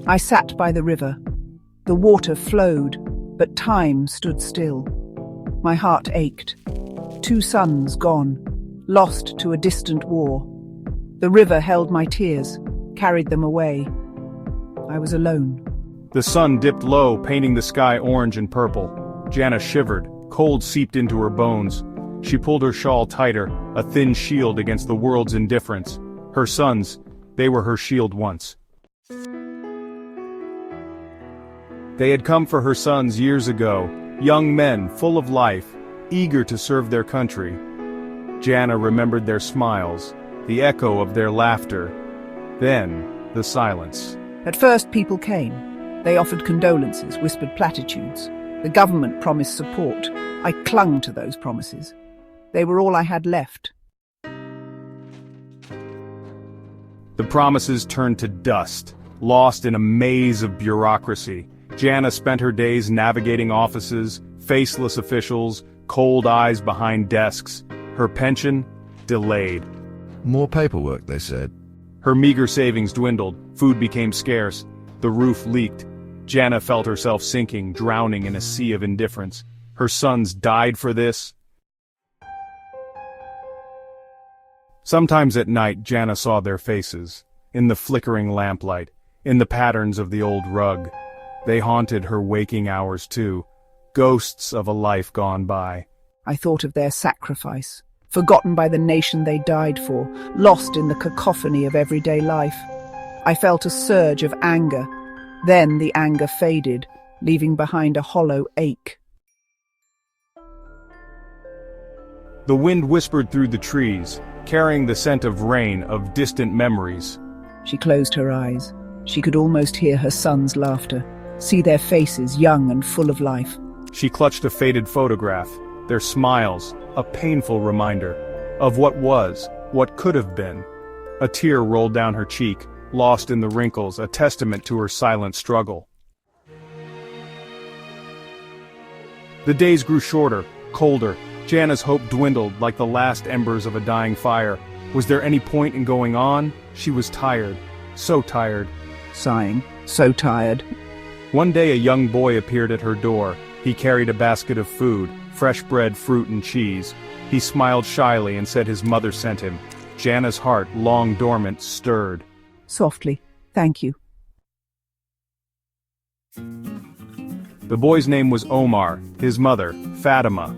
I sat by the river. The water flowed, but time stood still. My heart ached. 2 sons gone, lost to a distant war. The river held my tears, carried them away. I was alone. The sun dipped low, painting the sky orange and purple. Jana shivered, cold seeped into her bones. She pulled her shawl tighter, a thin shield against the world's indifference. Her sons, they were her shield once. They had come for her sons years ago, young men full of life, eager to serve their country. Jana remembered their smiles, the echo of their laughter, then the silence. At first people came. They offered condolences, whispered platitudes. The government promised support. I clung to those promises. They were all I had left. The promises turned to dust, lost in a maze of bureaucracy. Jana spent her days navigating offices, faceless officials, cold eyes behind desks. Her pension, delayed. More paperwork, they said. Her meager savings dwindled, food became scarce, the roof leaked. Jana felt herself sinking, drowning in a sea of indifference. Her sons died for this. Sometimes at night Jana saw their faces, in the flickering lamplight, in the patterns of the old rug. They haunted her waking hours too, ghosts of a life gone by. I thought of their sacrifice, forgotten by the nation they died for, lost in the cacophony of everyday life. I felt a surge of anger. Then the anger faded, leaving behind a hollow ache. The wind whispered through the trees, carrying the scent of rain, of distant memories. She closed her eyes. She could almost hear her sons' laughter, see their faces young and full of life. She clutched a faded photograph, their smiles, a painful reminder of what was, what could have been. A tear rolled down her cheek, lost in the wrinkles, a testament to her silent struggle. The days grew shorter, colder. Jana's hope dwindled like the last embers of a dying fire. Was there any point in going on? She was tired, so tired. Sighing, so tired. One day a young boy appeared at her door. He carried a basket of food, fresh bread, fruit and cheese. He smiled shyly and said his mother sent him. Jana's heart, long dormant, stirred. Softly, thank you. The boy's name was Omar, his mother, Fatima.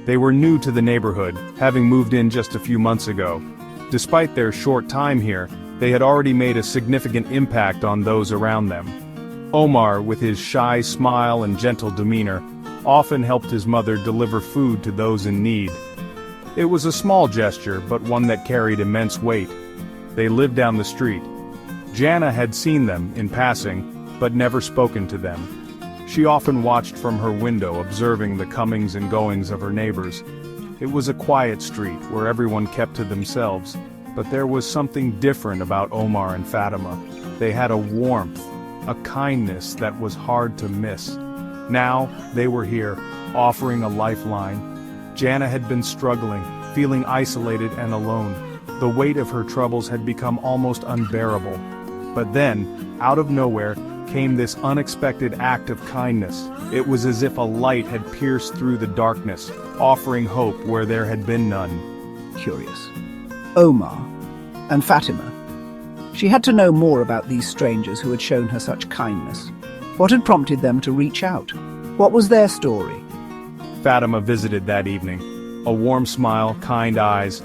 They were new to the neighborhood, having moved in just a few months ago. Despite their short time here, they had already made a significant impact on those around them. Omar, with his shy smile and gentle demeanor, often helped his mother deliver food to those in need. It was a small gesture, but one that carried immense weight. They lived down the street. Jana had seen them in passing, but never spoken to them. She often watched from her window, observing the comings and goings of her neighbors. It was a quiet street where everyone kept to themselves, but there was something different about Omar and Fatima. They had a warmth, a kindness that was hard to miss. Now, they were here, offering a lifeline. Jana had been struggling, feeling isolated and alone. The weight of her troubles had become almost unbearable. But then, out of nowhere, came this unexpected act of kindness. It was as if a light had pierced through the darkness, offering hope where there had been none. Curious. Omar and Fatima. She had to know more about these strangers who had shown her such kindness. What had prompted them to reach out? What was their story? Fatima visited that evening. A warm smile, kind eyes.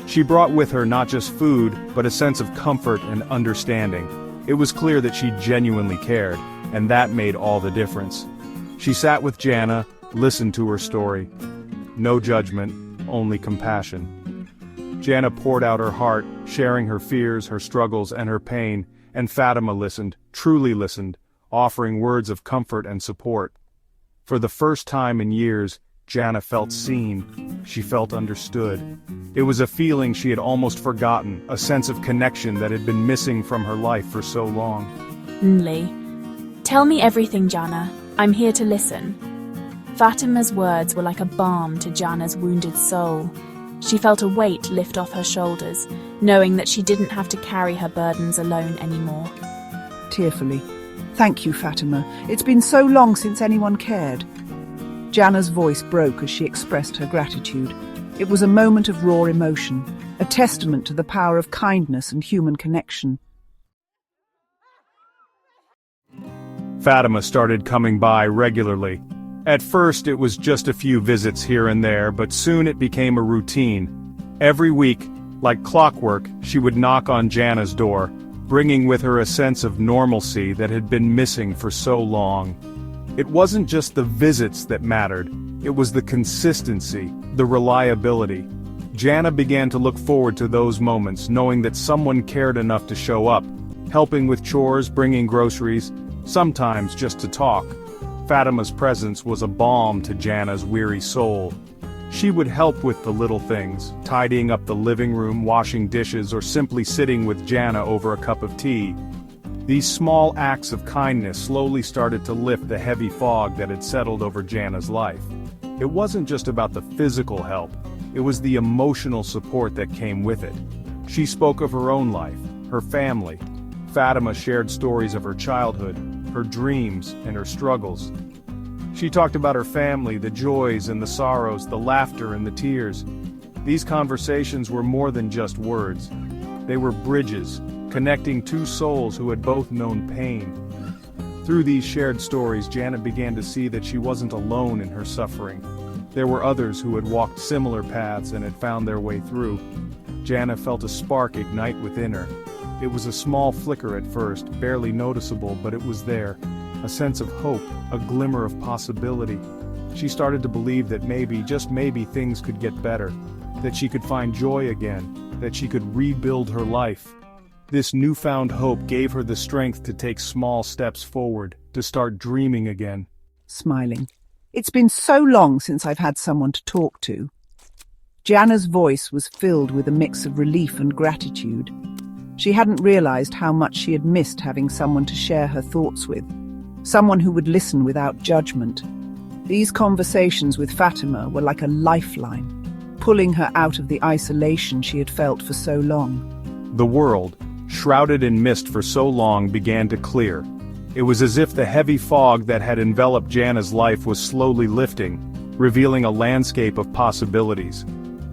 She brought with her not just food, but a sense of comfort and understanding. It was clear that she genuinely cared, and that made all the difference. She sat with Jana, listened to her story. No judgment, only compassion. Jana poured out her heart, sharing her fears, her struggles, and her pain, and Fatima listened, truly listened, offering words of comfort and support. For the first time in years, Jana felt seen. She felt understood. It was a feeling she had almost forgotten, a sense of connection that had been missing from her life for so long. Nli, tell me everything, Jana. I'm here to listen. Fatima's words were like a balm to Jana's wounded soul. She felt a weight lift off her shoulders, knowing that she didn't have to carry her burdens alone anymore. Tearfully, Thank you, Fatima. It's been so long since anyone cared. Jana's voice broke as she expressed her gratitude. It was a moment of raw emotion, a testament to the power of kindness and human connection. Fatima started coming by regularly. At first it was just a few visits here and there, but soon it became a routine. Every week, like clockwork, she would knock on Jana's door, bringing with her a sense of normalcy that had been missing for so long. It wasn't just the visits that mattered, it was the consistency, the reliability. Jana began to look forward to those moments, knowing that someone cared enough to show up, helping with chores, bringing groceries, sometimes just to talk. Fatima's presence was a balm to Jana's weary soul. She would help with the little things, tidying up the living room, washing dishes, or simply sitting with Jana over a cup of tea. These small acts of kindness slowly started to lift the heavy fog that had settled over Jana's life. It wasn't just about the physical help, it was the emotional support that came with it. She spoke of her own life, her family. Fatima shared stories of her childhood, her dreams, and her struggles. She talked about her family, the joys and the sorrows, the laughter and the tears. These conversations were more than just words. They were bridges, connecting two souls who had both known pain. Through these shared stories, Janet began to see that she wasn't alone in her suffering. There were others who had walked similar paths and had found their way through. Jana felt a spark ignite within her. It was a small flicker at first, barely noticeable, but it was there. A sense of hope, a glimmer of possibility. She started to believe that maybe, just maybe, things could get better, that she could find joy again, that she could rebuild her life. This newfound hope gave her the strength to take small steps forward, to start dreaming again. Smiling. It's been so long since I've had someone to talk to. Jana's voice was filled with a mix of relief and gratitude. She hadn't realized how much she had missed having someone to share her thoughts with, someone who would listen without judgment. These conversations with Fatima were like a lifeline, pulling her out of the isolation she had felt for so long. The world, shrouded in mist for so long, began to clear. It was as if the heavy fog that had enveloped Jana's life was slowly lifting, revealing a landscape of possibilities.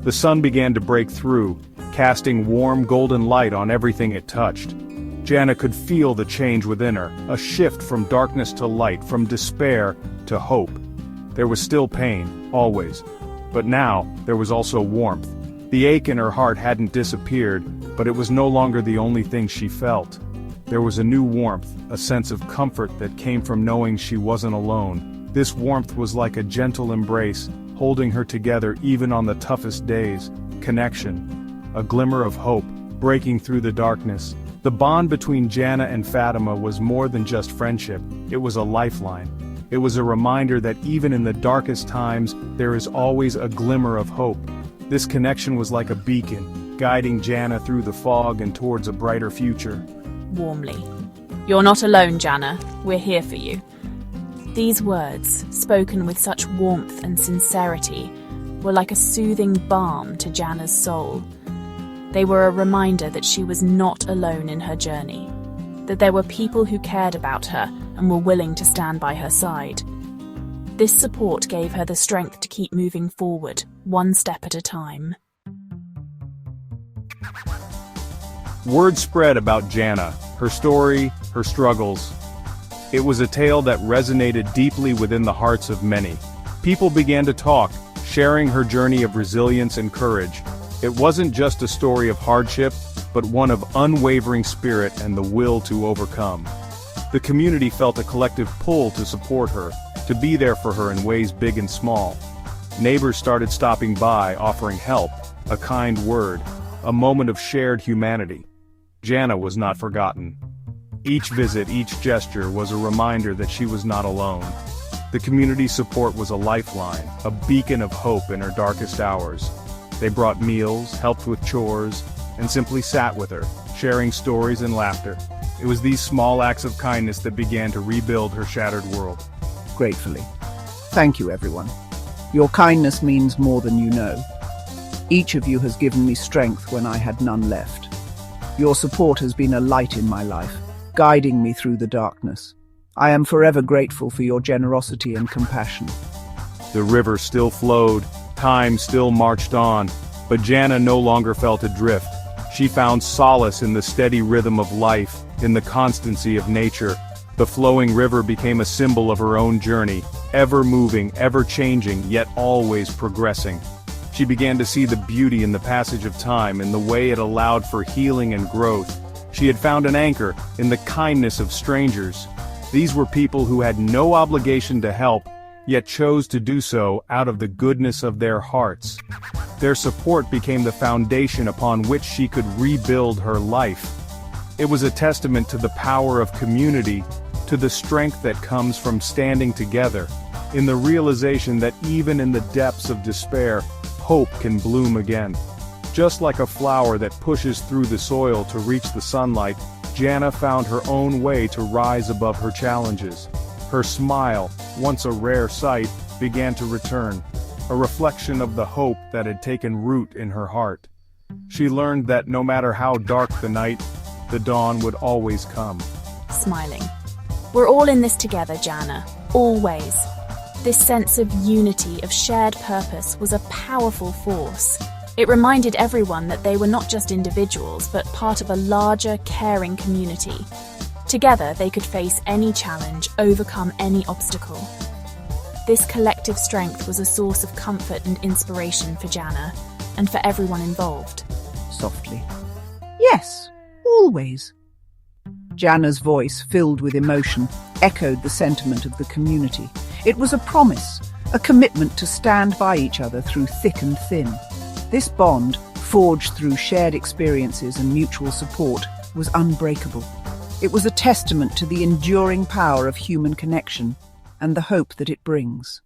The sun began to break through, casting warm golden light on everything it touched. Jana could feel the change within her, a shift from darkness to light, from despair to hope. There was still pain, always. But now, there was also warmth. The ache in her heart hadn't disappeared, but it was no longer the only thing she felt. There was a new warmth, a sense of comfort that came from knowing she wasn't alone. This warmth was like a gentle embrace, holding her together even on the toughest days. Connection. A glimmer of hope, breaking through the darkness. The bond between Jana and Fatima was more than just friendship, it was a lifeline. It was a reminder that even in the darkest times, there is always a glimmer of hope. This connection was like a beacon, guiding Jana through the fog and towards a brighter future. Warmly. You're not alone, Jana. We're here for you. These words, spoken with such warmth and sincerity, were like a soothing balm to Jana's soul. They were a reminder that she was not alone in her journey, that there were people who cared about her and were willing to stand by her side. This support gave her the strength to keep moving forward, one step at a time. Word spread about Jana, her story, her struggles. It was a tale that resonated deeply within the hearts of many. People began to talk, sharing her journey of resilience and courage. It wasn't just a story of hardship, but one of unwavering spirit and the will to overcome. The community felt a collective pull to support her, to be there for her in ways big and small. Neighbors started stopping by, offering help, a kind word, a moment of shared humanity. Jana was not forgotten. Each visit, each gesture was a reminder that she was not alone. The community's support was a lifeline, a beacon of hope in her darkest hours. They brought meals, helped with chores, and simply sat with her, sharing stories and laughter. It was these small acts of kindness that began to rebuild her shattered world. Gratefully. Thank you, everyone. Your kindness means more than you know. Each of you has given me strength when I had none left. Your support has been a light in my life, guiding me through the darkness. I am forever grateful for your generosity and compassion. The river still flowed, time still marched on, but Jana no longer felt adrift. She found solace in the steady rhythm of life, in the constancy of nature. The flowing river became a symbol of her own journey, ever moving, ever changing, yet always progressing. She began to see the beauty in the passage of time, in the way it allowed for healing and growth. She had found an anchor in the kindness of strangers. These were people who had no obligation to help, yet chose to do so out of the goodness of their hearts. Their support became the foundation upon which she could rebuild her life. It was a testament to the power of community, to the strength that comes from standing together, in the realization that even in the depths of despair, hope can bloom again. Just like a flower that pushes through the soil to reach the sunlight, Jana found her own way to rise above her challenges. Her smile, once a rare sight, began to return, a reflection of the hope that had taken root in her heart. She learned that no matter how dark the night, the dawn would always come. Smiling. We're all in this together, Jana. Always. This sense of unity, of shared purpose, was a powerful force. It reminded everyone that they were not just individuals, but part of a larger, caring community. Together, they could face any challenge, overcome any obstacle. This collective strength was a source of comfort and inspiration for Jana, and for everyone involved. Softly. Yes, always. Jana's voice, filled with emotion, echoed the sentiment of the community. It was a promise, a commitment to stand by each other through thick and thin. This bond, forged through shared experiences and mutual support, was unbreakable. It was a testament to the enduring power of human connection and the hope that it brings.